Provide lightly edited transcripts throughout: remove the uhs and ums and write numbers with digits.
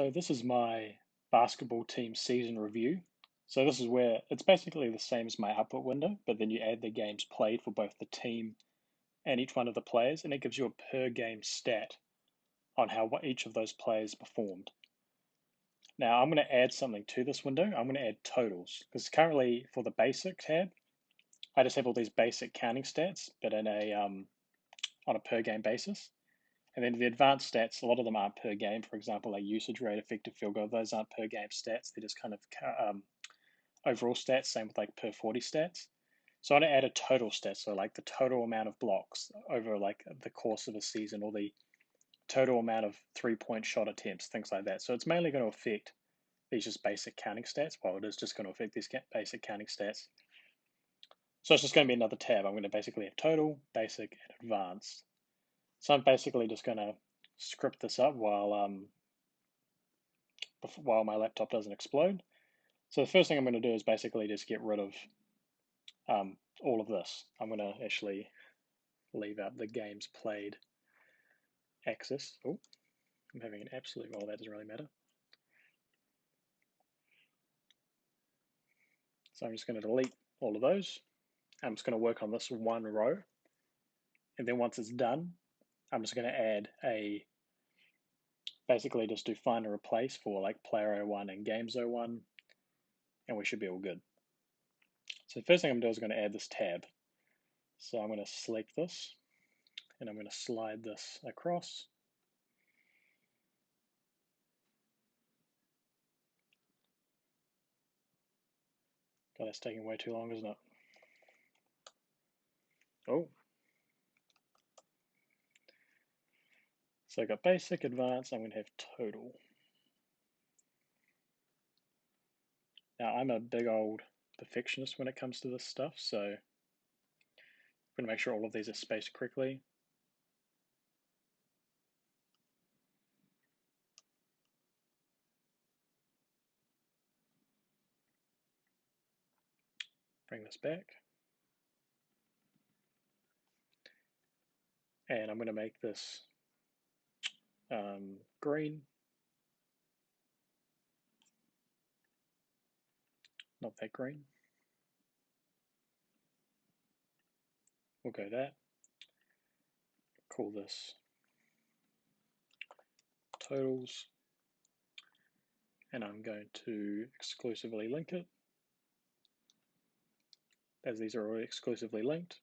So this is my basketball team season review. So this is where it's basically the same as my output window, but then you add the games played for both the team and each one of the players, and it gives you a per game stat on how what each of those players performed. Now I'm going to add something to this window. I'm going to add totals because currently for the basic tab, I just have all these basic counting stats, but in a on a per game basis. And then the advanced stats, a lot of them aren't per game. For example, like usage rate, effective field goal, those aren't per game stats. They're just kind of overall stats, same with like per 40 stats. So I want to add a total stat, so like the total amount of blocks over like the course of a season, or the total amount of 3-point shot attempts, things like that. So it's mainly going to affect these just basic counting stats. Well, it is just going to affect these basic counting stats. So it's just going to be another tab. I'm going to basically have total, basic, and advanced. So I'm basically just going to script this up while my laptop doesn't explode. So the first thing I'm going to do is basically just get rid of all of this. I'm going to actually leave out the games played axis. Oh, I'm having an absolute, well, that doesn't really matter. So I'm just going to delete all of those. I'm just going to work on this one row. And then once it's done, I'm just going to add basically just do find and replace for like player 01 and games 01, and we should be all good. So the first thing I'm going to do is going to add this tab. So I'm going to select this, and I'm going to slide this across. God, that's taking way too long, isn't it? Oh. So I've got basic, advanced, I'm going to have total. Now I'm a big old perfectionist when it comes to this stuff, so I'm going to make sure all of these are spaced correctly. Bring this back. And I'm going to make this green. Not that green. We'll go that. Call this totals. And I'm going to exclusively link it, as these are already exclusively linked.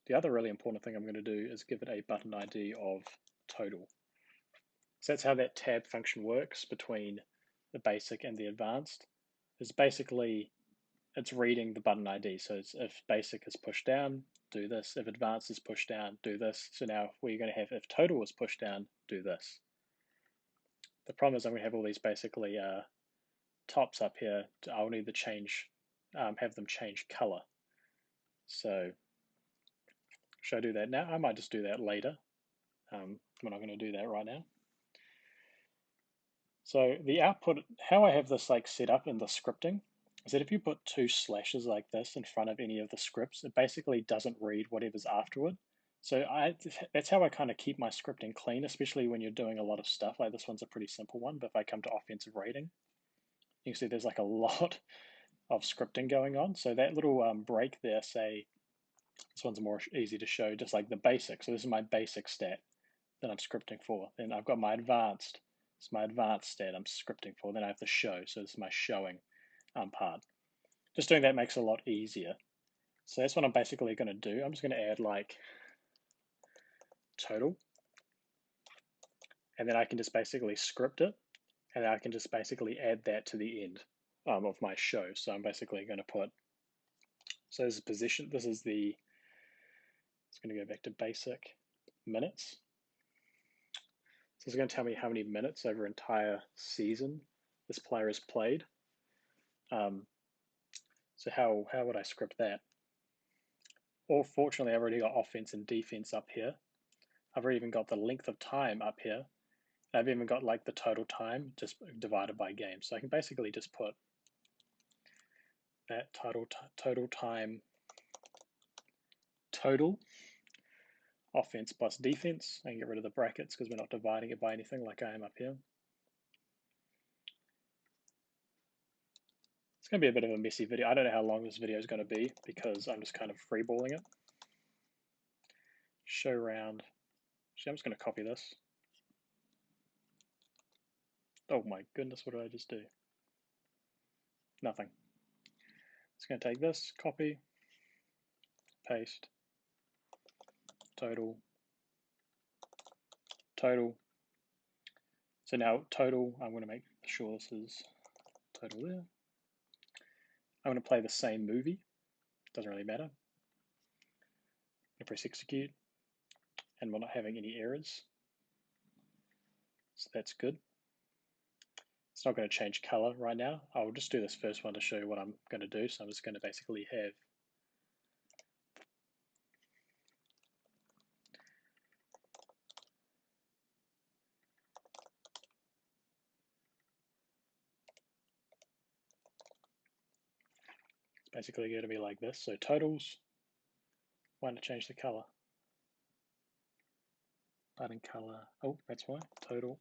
The other really important thing I'm going to do is give it a button ID of total. So that's how that tab function works between the basic and the advanced. Is basically it's reading the button ID. So it's, if basic is pushed down, do this. If advanced is pushed down, do this. So now we're going to have if total is pushed down, do this. The problem is I'm going to have all these basically tops up here. I'll need to change, have them change color. So should I do that now? I might just do that later. We're not going to do that right now. So the output, how I have this like set up in the scripting is that if you put two slashes like this in front of any of the scripts, it basically doesn't read whatever's afterward. So that's how I kind of keep my scripting clean, especially when you're doing a lot of stuff. Like this one's a pretty simple one, but if I come to offensive rating, you can see there's like a lot of scripting going on. So that little break there, say, this one's more easy to show, just like the basic. So this is my basic stat that I'm scripting for. Then I've got my advanced. It's my advanced stat I'm scripting for. Then I have the show. So this is my showing part. Just doing that makes it a lot easier. So that's what I'm basically going to do. I'm just going to add like total. And then I can just basically script it. And then I can just basically add that to the end of my show. So I'm basically going to put, so this is position. This is the, it's going to go back to basic minutes. So it's going to tell me how many minutes over an entire season this player has played. So how would I script that? Or fortunately, I've already got offense and defense up here. I've already even got the length of time up here. I've even got like the total time just divided by game. So I can basically just put that total time total offense plus defense. I can get rid of the brackets because we're not dividing it by anything like I am up here. It's going to be a bit of a messy video. I don't know how long this video is going to be because I'm just kind of freeballing it. Show round. Actually, I'm just going to copy this. Oh my goodness, what did I just do? Nothing. It's going to take this, copy, paste, total, total. So now total, I'm going to make sure this is total there. I'm going to play the same movie. Doesn't really matter. I'm going to press execute, and we're not having any errors. So that's good. It's not going to change color right now. I'll just do this first one to show you what I'm going to do. So I'm just going to basically have it's basically going to be like this. So totals, why not change the color? Button color, oh, that's why, total.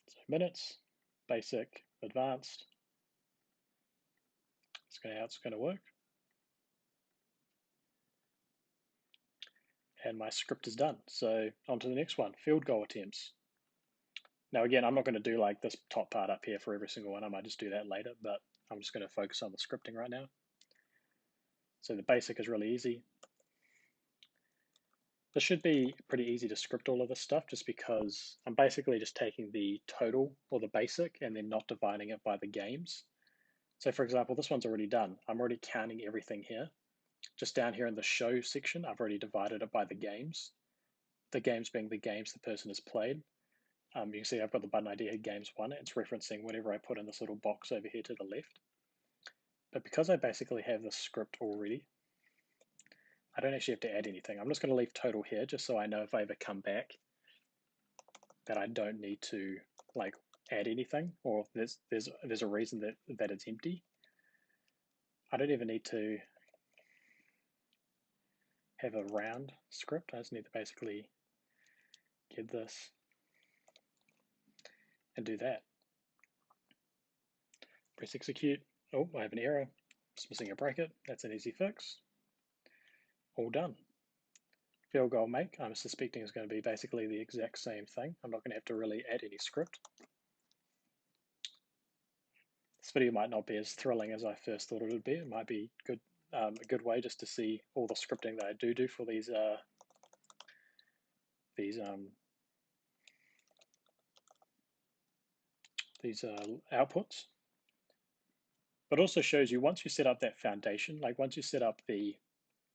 So minutes, basic, advanced. It's going to how it's going to work. And my script is done. So on to the next one, field goal attempts. Now again, I'm not going to do like this top part up here for every single one. I might just do that later, but I'm just going to focus on the scripting right now. So the basic is really easy. This should be pretty easy to script all of this stuff just because I'm basically just taking the total or the basic and then not dividing it by the games. So for example, this one's already done. I'm already counting everything here. Just down here in the show section, I've already divided it by the games. The games being the games the person has played. You can see I've got the button ID here, games 1. It's referencing whatever I put in this little box over here to the left. But because I basically have the script already, I don't actually have to add anything. I'm just going to leave total here just so I know if I ever come back that I don't need to like add anything, or there's a reason that it's empty. I don't even need to have a round script. I just need to basically get this and do that. Press execute. Oh, I have an error. Just missing a bracket. That's an easy fix. All done. Field goal make, I'm suspecting is going to be basically the exact same thing. I'm not going to have to really add any script. This video might not be as thrilling as I first thought it would be. It might be good, a good way just to see all the scripting that I do for these outputs. But also shows you once you set up that foundation, like once you set up the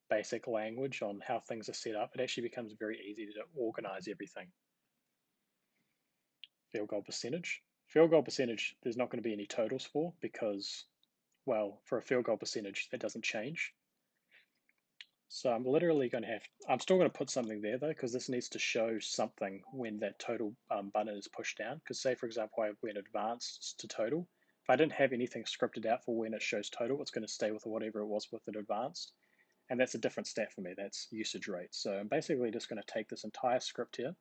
basic language on how things are set up, it actually becomes very easy to organize everything. Field goal percentage. Field goal percentage, there's not going to be any totals for because, well, for a field goal percentage, that doesn't change. So I'm literally going to have, I'm still going to put something there though, because this needs to show something when that total button is pushed down. Because say, for example, I went advanced to total. If I didn't have anything scripted out for when it shows total, it's going to stay with whatever it was with it advanced. And that's a different stat for me, that's usage rate. So I'm basically just going to take this entire script here,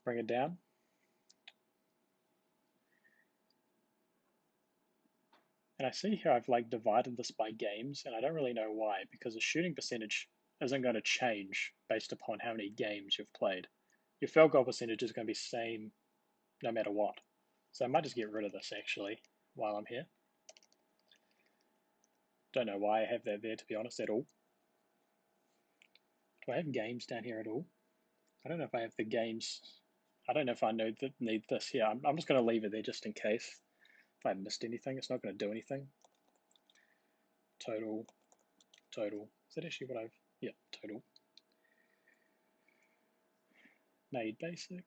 bring it down, and I see here I've like divided this by games, and I don't really know why, because the shooting percentage isn't going to change based upon how many games you've played. Your field goal percentage is going to be same no matter what. So I might just get rid of this actually while I'm here. Don't know why I have that there, to be honest, at all. Do I have games down here at all? I don't know if I have the games. I don't know if I need this here. I'm just going to leave it there just in case. If I missed anything, it's not going to do anything. Total. Is that actually what I've, yeah, total. Made basic.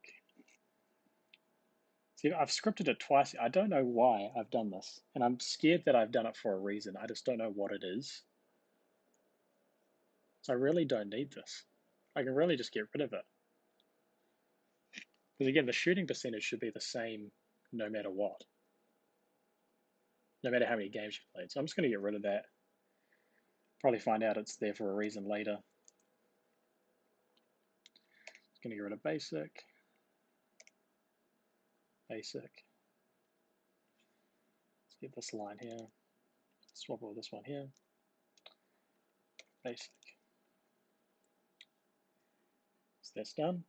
See, I've scripted it twice. I don't know why I've done this. And I'm scared that I've done it for a reason. I just don't know what it is. So I really don't need this. I can really just get rid of it. Because again, the shooting percentage should be the same no matter what. No matter how many games you've played. So I'm just going to get rid of that. Probably find out it's there for a reason later. Going to get rid of basic. Basic. Let's get this line here. Swap all this one here. Basic. So that's done.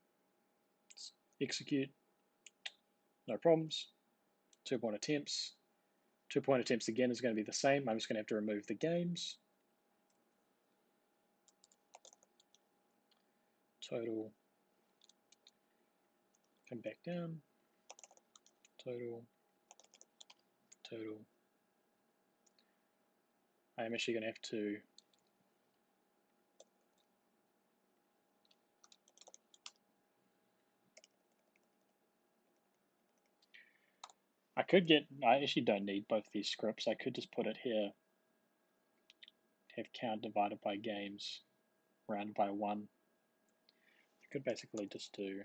Let's execute. No problems. 2-point attempts. 2-point attempts again is going to be the same. I'm just going to have to remove the games. Total. Come back down. Total. Total. I am actually going to have to I actually don't need both these scripts. I could just put it here, have count divided by games, rounded by 1. I could basically just do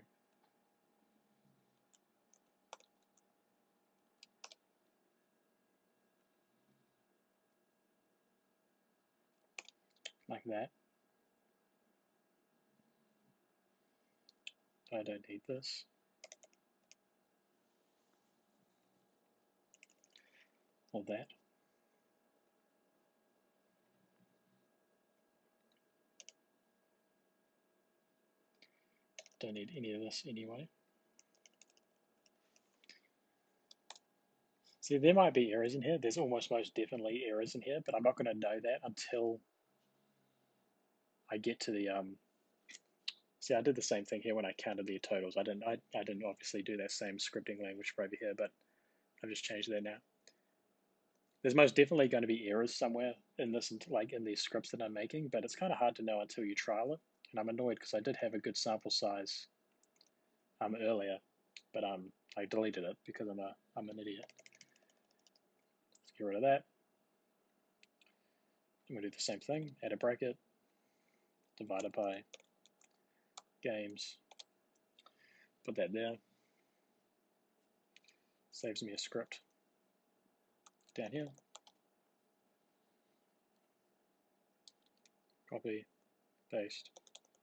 like that. I don't need this. Or that. Don't need any of this anyway. See, there might be errors in here. There's almost most definitely errors in here, but I'm not going to know that until I get to the See, I did the same thing here when I counted the totals. I didn't obviously do that same scripting language for over here, but I've just changed that now. There's most definitely going to be errors somewhere in this, like in these scripts that I'm making, but it's kind of hard to know until you trial it. And I'm annoyed because I did have a good sample size earlier, but I deleted it because I'm an idiot. Let's get rid of that. I'm going to do the same thing. Add a bracket, divided by games. Put that there. Saves me a script down here. Copy, paste,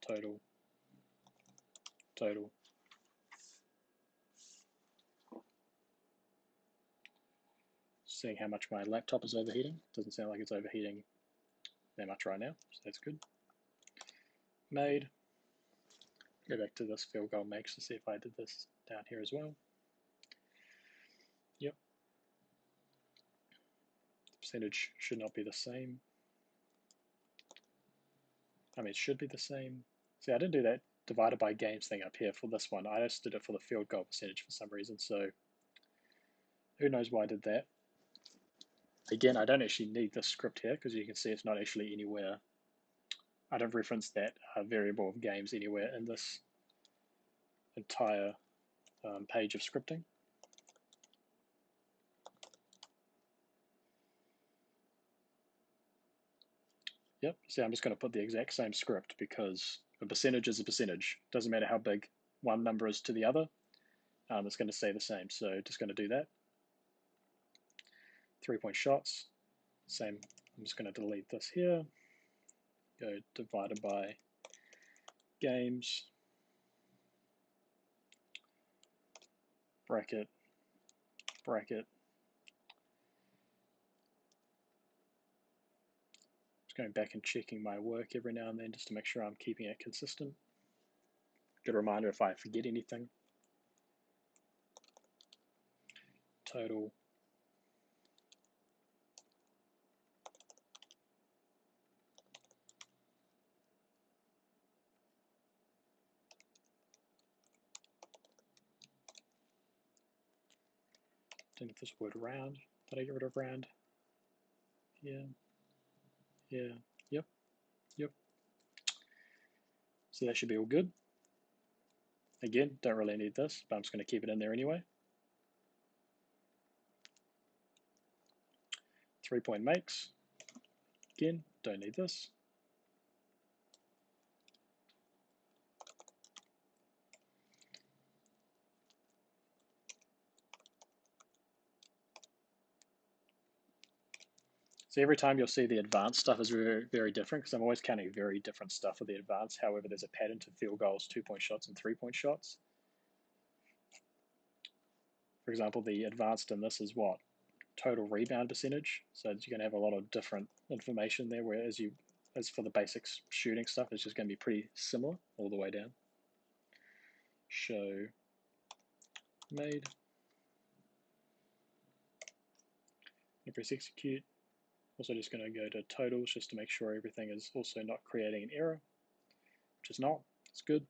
total, total. Seeing how much my laptop is overheating. Doesn't sound like it's overheating that much right now, so that's good. Made. Go back to this field goal makes to see if I did this down here as well. Yep. The percentage should not be the same. I mean, it should be the same. See, I didn't do that divided by games thing up here for this one. I just did it for the field goal percentage for some reason, so who knows why I did that. Again, I don't actually need this script here because you can see it's not actually anywhere. I don't reference that variable of games anywhere in this entire page of scripting. Yep, see, I'm just going to put the exact same script because a percentage is a percentage. Doesn't matter how big one number is to the other, it's going to stay the same. So just going to do that. 3-point shots, same. I'm just going to delete this here. Go divided by games, bracket, bracket. Just going back and checking my work every now and then just to make sure I'm keeping it consistent. Good reminder if I forget anything. Total. Didn't this word round? Did I get rid of round? Yeah. Yeah. Yep. Yep. So that should be all good. Again, don't really need this, but I'm just going to keep it in there anyway. 3-point makes. Again, don't need this. So every time you'll see the advanced stuff is very, very different because I'm always counting very different stuff for the advanced. However, there's a pattern to field goals, 2-point shots, and 3-point shots. For example, the advanced in this is what? Total rebound percentage. So you're going to have a lot of different information there, whereas as for the basics shooting stuff, it's just going to be pretty similar all the way down. Show made. And press execute. Also just going to go to totals just to make sure everything is also not creating an error, which is not. It's good.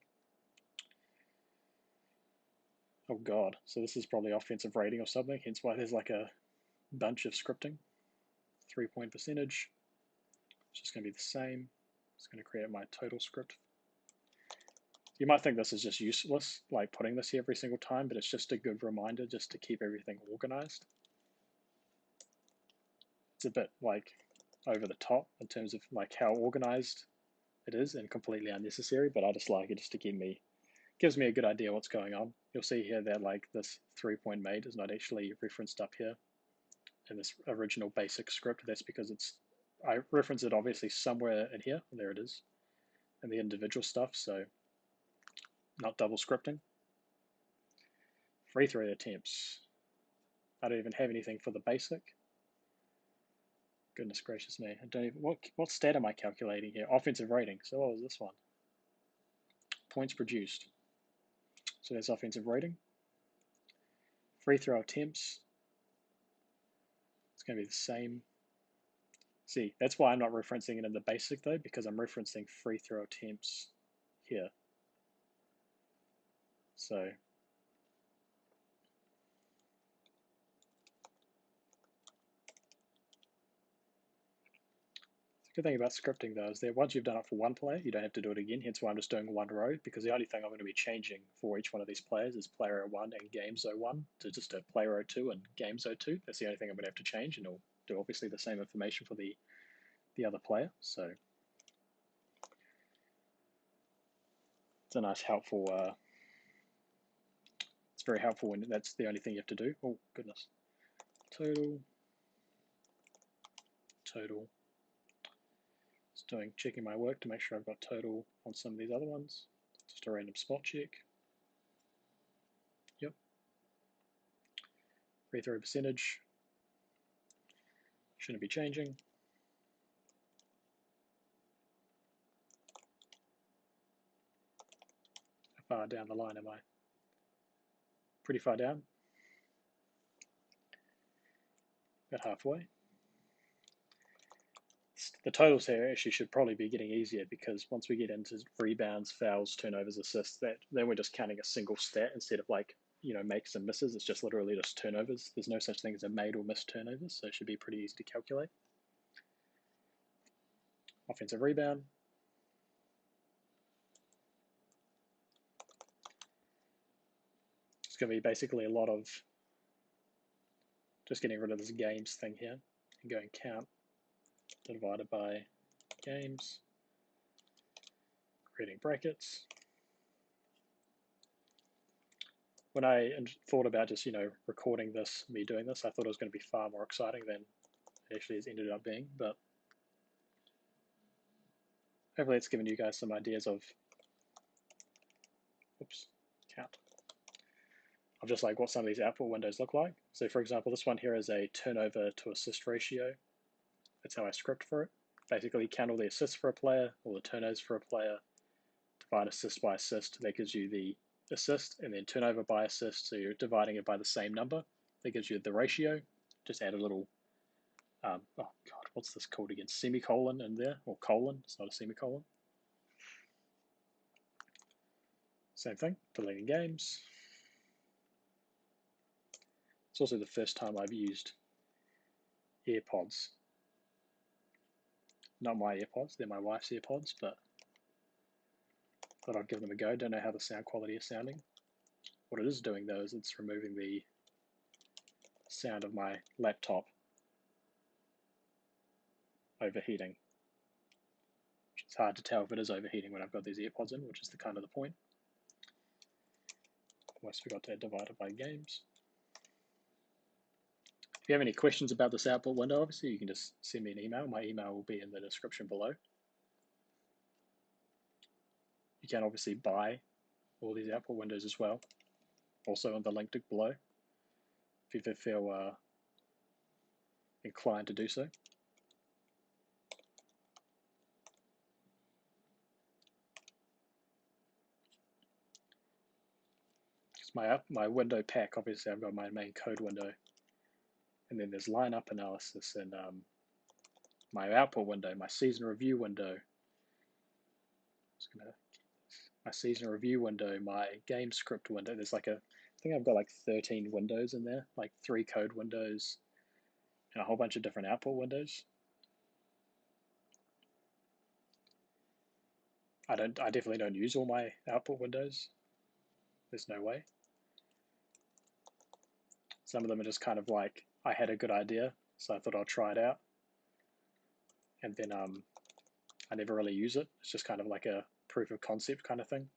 Oh god, so this is probably offensive rating or something, hence why there's like a bunch of scripting. 3-point percentage, it's just going to be the same. It's going to create my total script. You might think this is just useless, like putting this here every single time, but it's just a good reminder just to keep everything organized. It's a bit like over the top in terms of like how organized it is and completely unnecessary, but I just like it just to gives me a good idea what's going on. You'll see here that like this 3-point made is not actually referenced up here in this original basic script. That's because I reference it obviously somewhere in here. There it is, in the individual stuff, so not double scripting. Free throw attempts. I don't even have anything for the basic. Goodness gracious me. I don't even, what stat am I calculating here? Offensive rating. So what was this one? Points produced. So that's offensive rating. Free throw attempts. It's going to be the same. See, that's why I'm not referencing it in the basic though, because I'm referencing free throw attempts here. So the good thing about scripting though is that once you've done it for one player, you don't have to do it again. Hence why I'm just doing one row, because the only thing I'm going to be changing for each one of these players is player 01 and game 01 to just a player 02 and game 02. That's the only thing I'm going to have to change, and it'll do obviously the same information for the other player. So it's a nice helpful. It's very helpful when that's the only thing you have to do. Oh goodness. Total. Checking my work to make sure I've got total on some of these other ones. Just a random spot check. Yep. Free throw percentage. Shouldn't be changing. How far down the line am I? Pretty far down. About halfway. The totals here actually should probably be getting easier, because once we get into rebounds, fouls, turnovers, assists, then we're just counting a single stat instead of like, makes and misses. It's just literally just turnovers. There's no such thing as a made or missed turnovers, so it should be pretty easy to calculate. Offensive rebound. It's going to be basically a lot of just getting rid of this games thing here and going count divided by games, creating brackets. When I thought about just, recording this, me doing this, I thought it was going to be far more exciting than it actually has ended up being, but hopefully it's given you guys some ideas of, count, of just like what some of these output windows look like. So for example, this one here is a turnover to assist ratio. That's how I script for it. Basically count all the assists for a player, all the turnovers for a player, divide assist by assist. That gives you the assist, and then turnover by assist, so you're dividing it by the same number. That gives you the ratio. Just add a little, oh god, what's this called again? Semicolon in there, or colon, it's not a semicolon. Same thing, deleting games. It's also the first time I've used AirPods. Not my AirPods, they're my wife's AirPods, but thought I'd give them a go. Don't know how the sound quality is sounding. What it is doing though is it's removing the sound of my laptop overheating. It's hard to tell if it is overheating when I've got these AirPods in, which is the kind of the point. Almost forgot to divide it by games. If you have any questions about this output window, obviously you can just send me an email. My email will be in the description below. You can obviously buy all these output windows as well, also in the link below, if you ever feel inclined to do so. My window pack, obviously I've got my main code window, and then there's lineup analysis and my output window, my season review window, my season review window, my game script window. There's like I think I've got like 13 windows in there, like 3 code windows and a whole bunch of different output windows. I definitely don't use all my output windows. There's no way. Some of them are just kind of like, I had a good idea, so I thought I'll try it out. And then I never really use it. It's just kind of like a proof of concept kind of thing.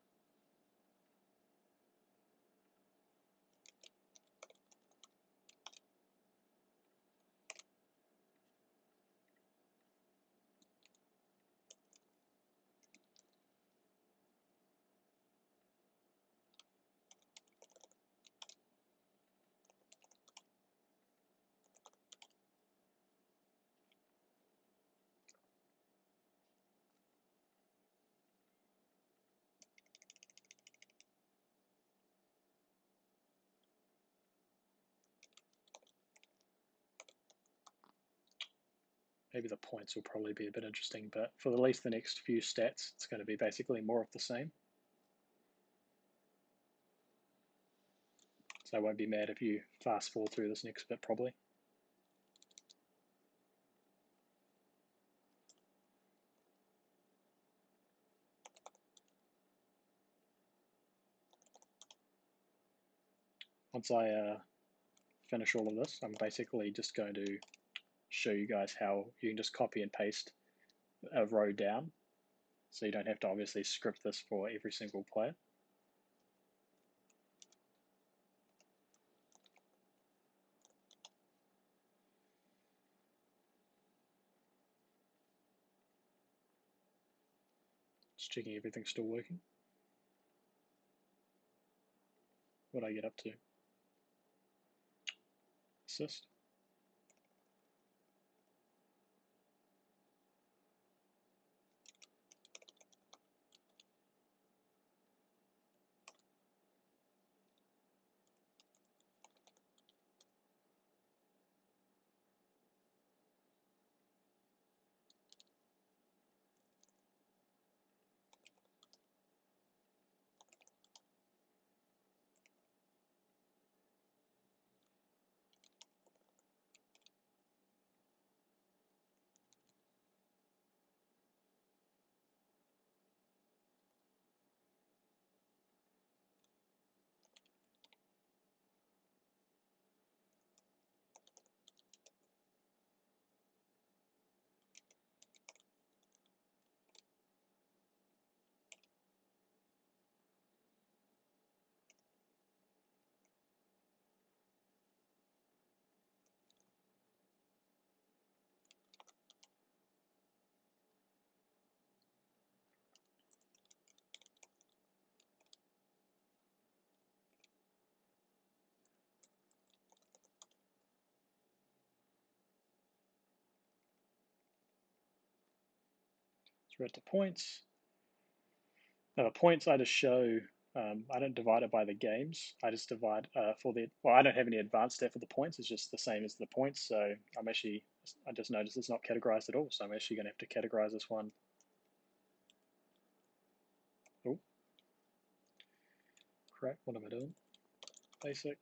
Maybe the points will probably be a bit interesting, but for at least the next few stats, it's going to be basically more of the same. So I won't be mad if you fast forward through this next bit probably. Once I finish all of this, I'm basically just going to show you guys how you can just copy and paste a row down, so you don't have to obviously script this for every single player. Just checking everything's still working. What do I get up to? Assist. So we're at the points. Now the points I just show, I don't divide it by the games. I just divide well, I don't have any advanced stat for the points. It's just the same as the points. So I just noticed it's not categorized at all. So I'm actually going to have to categorize this one. Oh, crap, what am I doing? Basic.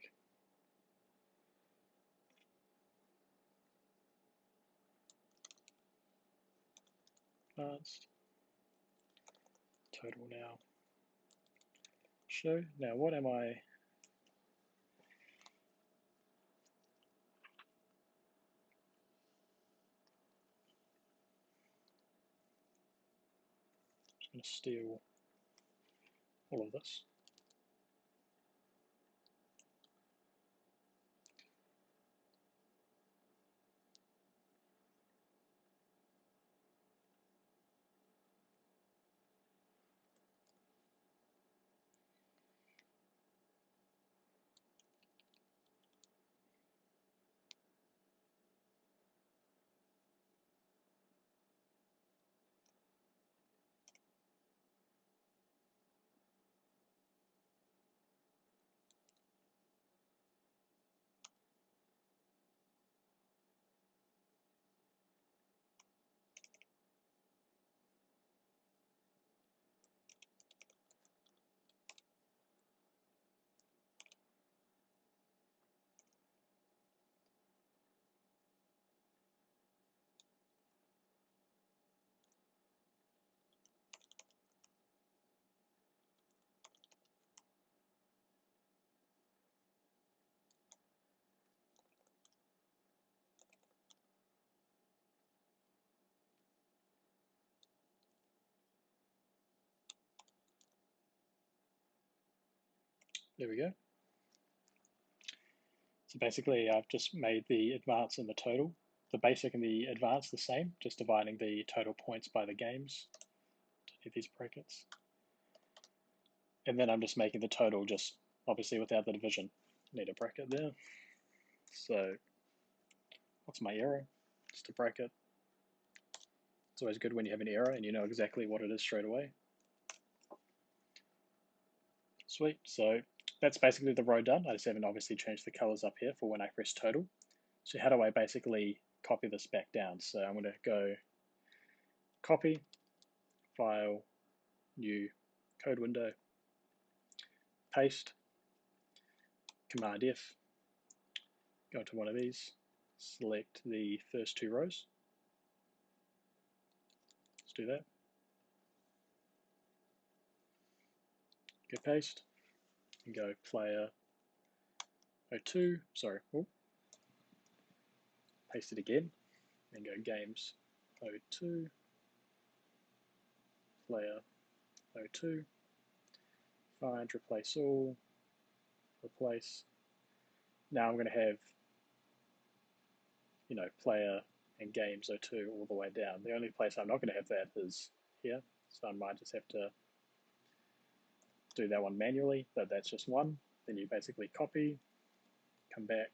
Advanced. Total now. Show. Now what am I? Just going to steal all of this. There we go. So basically I've just made the advance and the total, the basic and the advance the same, just dividing the total points by the games. Delete these brackets. And then I'm just making the total just obviously without the division. Need a bracket there. So what's my error? Just a bracket. It's always good when you have an error and you know exactly what it is straight away. Sweet. So that's basically the row done. I just haven't obviously changed the colors up here for when I press total. So how do I basically copy this back down? So I'm going to go copy, file, new, code window, paste, Command F, go to one of these, select the first two rows. Let's do that. Go paste, and go player 02, sorry, paste it again, and go games 02, player 02, find, replace all, replace. Now I'm going to have, player and games 02 all the way down. The only place I'm not going to have that is here, so I might just have to do that one manually, but that's just one. Then you basically copy, come back,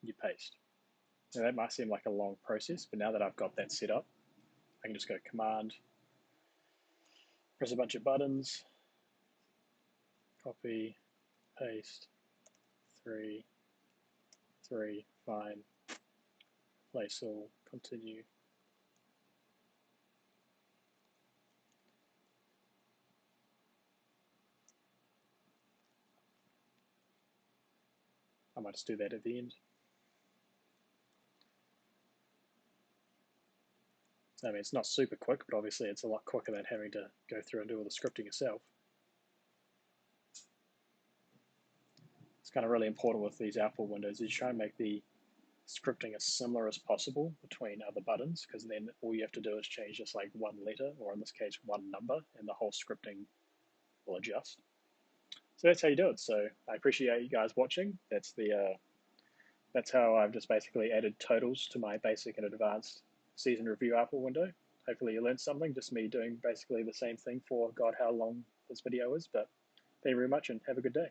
you paste. Now that might seem like a long process, but now that I've got that set up, I can just go Command, press a bunch of buttons, copy, paste, 3, 3, fine, place all, continue. I might just do that at the end. So, I mean, it's not super quick, but obviously it's a lot quicker than having to go through and do all the scripting yourself. It's kind of really important with these output windows is you try and make the scripting as similar as possible between other buttons, because then all you have to do is change just like one letter, or in this case one number, and the whole scripting will adjust. So that's how you do it. So I appreciate you guys watching. That's how I've just basically added totals to my basic and advanced season review output window. Hopefully you learned something, just me doing basically the same thing for God how long this video is, but thank you very much and have a good day.